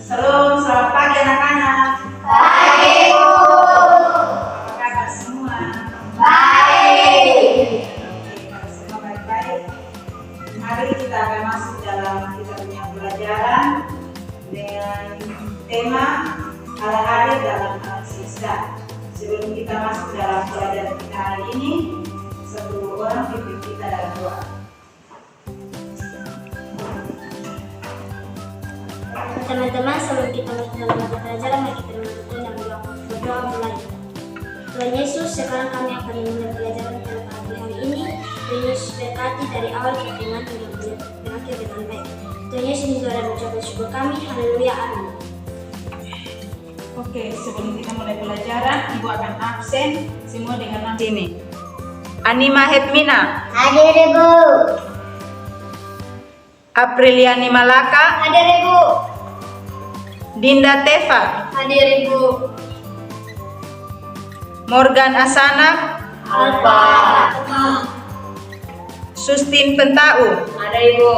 Shalom, selamat pagi anak-anak. Pagi, Bu. Apa kabar semua? Baik. Oke, kalau semua baik-baik. Mari kita akan masuk dalam kita punya pelajaran dengan tema Allah hadir dalam alam semesta. Sebelum kita masuk dalam pelajaran kita hari ini, satu orang pimpin kita dalam doa. Teman-teman, sebelum kita masuk dalam mata pelajaran, mari kita melanjutkan dalam berdoa mulai. Tuhan Yesus, sekarang kami akan memulai pelajaran pada pagi hari ini. Tuhan Yesus berkati dari awal pertemuan hingga berakhir dengan baik. Tuhan Yesus mendengar dan mengucapkan syukur kami. Haleluya, amin. Oke, sebelum kita mulai pelajaran, Ibu akan absen semua dengan nama ini. Anima Hetmina, Hadir, Ibu. Apriliani Malaka, Hadir, Ibu. Dinda Teva, Hadir, Ibu. Morgan Asana, Alfa. Sustin Pentau, Ada, Ibu.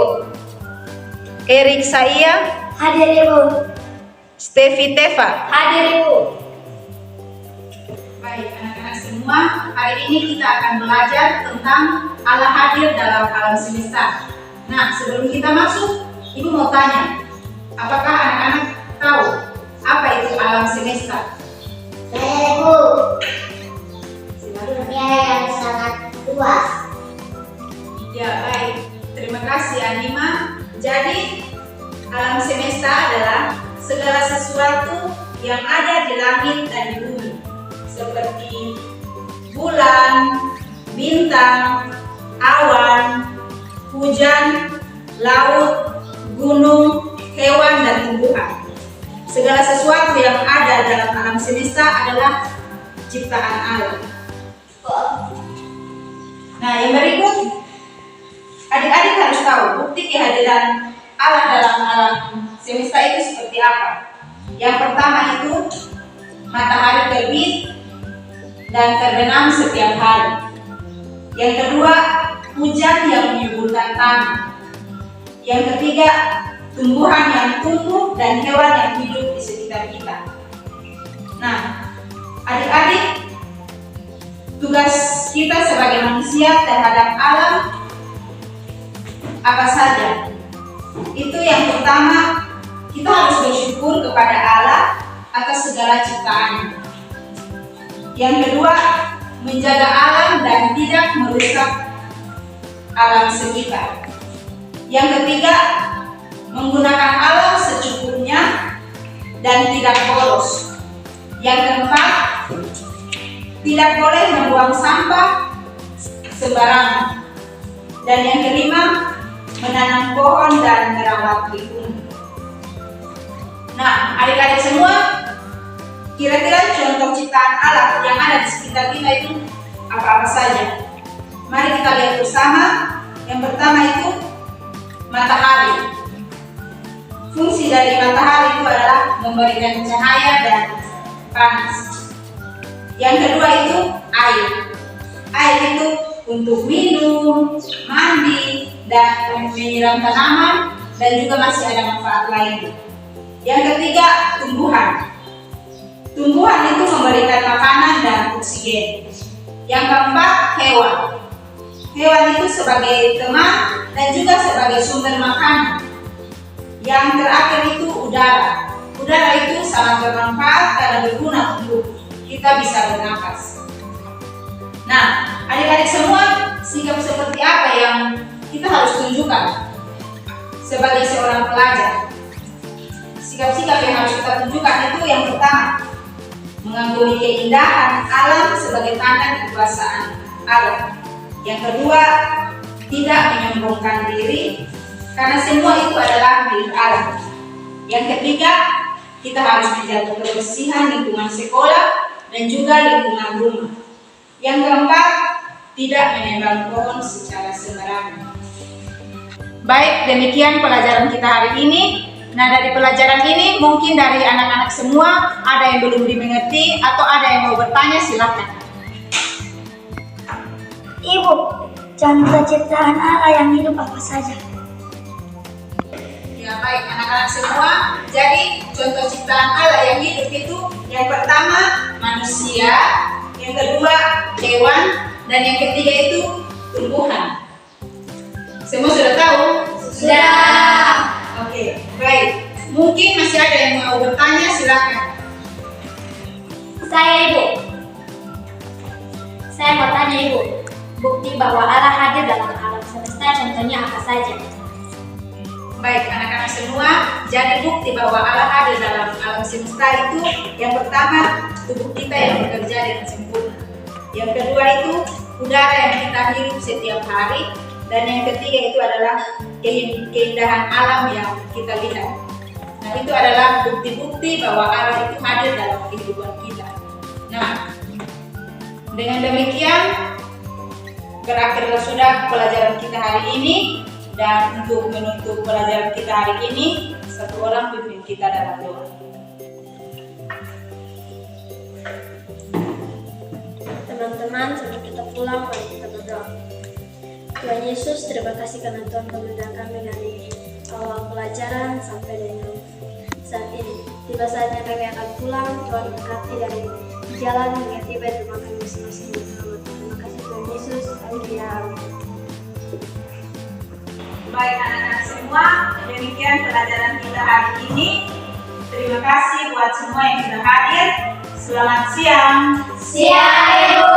Erik Saya, Hadir, Ibu. Stevi Teva. Hadir, Ibu. Baik, anak-anak semua, hari ini kita akan belajar tentang Allah hadir dalam alam semesta. Nah, sebelum kita masuk, Ibu mau tanya, apakah anak-anak tahu apa itu alam semesta? Ibu. Silakan. Dunia yang sangat luas. Ya, baik. Terima kasih, Anima. Jadi, alam semesta adalah segala sesuatu yang ada di langit dan di bumi, seperti bulan, bintang, awan, hujan, laut, gunung, hewan, dan tumbuhan. Segala sesuatu yang ada dalam alam semesta adalah ciptaan Allah. Nah, yang berikut, adik-adik harus tahu bukti kehadiran Allah dalam alam semesta itu seperti apa. Yang pertama itu matahari terbit dan terbenam setiap hari. Yang kedua, hujan yang menyuburkan tanah. Yang ketiga, tumbuhan yang tumbuh dan hewan yang hidup di sekitar kita. Nah, adik-adik, tugas kita sebagai manusia terhadap alam apa saja? Itu yang pertama, kita harus bersyukur kepada Allah atas segala ciptaannya. Yang kedua, menjaga alam dan tidak merusak alam sekitar. Yang ketiga, menggunakan alam secukupnya dan tidak boros. Yang keempat, tidak boleh membuang sampah sembarangan. Dan yang kelima, menanam pohon dan merawat lingkungan. Nah, adik-adik semua, kira-kira contoh ciptaan Allah yang ada di sekitar kita itu apa-apa saja? Mari kita lihat bersama. Yang pertama itu matahari. Fungsi dari matahari itu adalah memberikan cahaya dan panas. Yang kedua itu air. Air itu untuk minum, mandi, dan menyiram tanaman, dan juga masih ada manfaat lain. Yang ketiga, tumbuhan. Tumbuhan itu memberikan makanan dan oksigen. Yang keempat, hewan. Hewan itu sebagai teman dan juga sebagai sumber makanan. Yang terakhir itu udara. Udara itu sangat bermanfaat karena berguna untuk kita bisa bernapas. Nah, adik-adik semua, sikap seperti apa yang kita harus tunjukkan sebagai seorang pelajar? Sikap-sikap yang harus kita tunjukkan itu yang pertama, mengagumi keindahan alam sebagai tanda kekuasaan Allah. Yang kedua, tidak menyombongkan diri karena semua itu adalah milik Allah. Yang ketiga, kita harus menjaga kebersihan lingkungan sekolah dan juga lingkungan rumah. Yang keempat, tidak menebang pohon secara sembarangan. Baik, demikian pelajaran kita hari ini. Nah, dari pelajaran ini mungkin dari anak-anak semua ada yang belum dimengerti atau ada yang mau bertanya, silakan. Ibu, contoh ciptaan Allah yang hidup apa saja? Ya, baik anak-anak semua. Jadi contoh ciptaan Allah yang hidup itu yang pertama manusia, yang kedua hewan, dan yang ketiga itu tumbuhan. Semua sudah tahu? Sudah. Oke, baik. Mungkin masih ada yang mau bertanya, silakan. Saya Ibu. Saya mau tanya Ibu, bukti bahwa Allah hadir dalam alam semesta contohnya apa saja? Baik, anak-anak semua, jadi bukti bahwa Allah hadir dalam alam semesta itu yang pertama tubuh kita yang bekerja dengan sempurna. Yang kedua itu udara yang kita hirup setiap hari, dan yang ketiga itu adalah keindahan alam yang kita lihat. Nah, itu adalah bukti-bukti bahwa Allah itu hadir dalam kehidupan kita. Nah, dengan demikian berakhirlah sudah pelajaran kita hari ini. Dan untuk menutup pelajaran kita hari ini, satu orang pimpin kita dalam doa. Teman-teman, sebelum kita pulang, mari kita berdoa. Tuhan Yesus, terima kasih karena Tuhan membimbing kami dari awal pelajaran sampai dengan saat ini. Tiba saatnya kami akan pulang, Tuhan berkati dari jalan yang tiba di rumah kami masing-masing. Terima kasih Tuhan Yesus, haleluya. Baik anak-anak semua, demikian pelajaran kita hari ini. Terima kasih buat semua yang sudah hadir. Selamat siang. Siang, Ibu.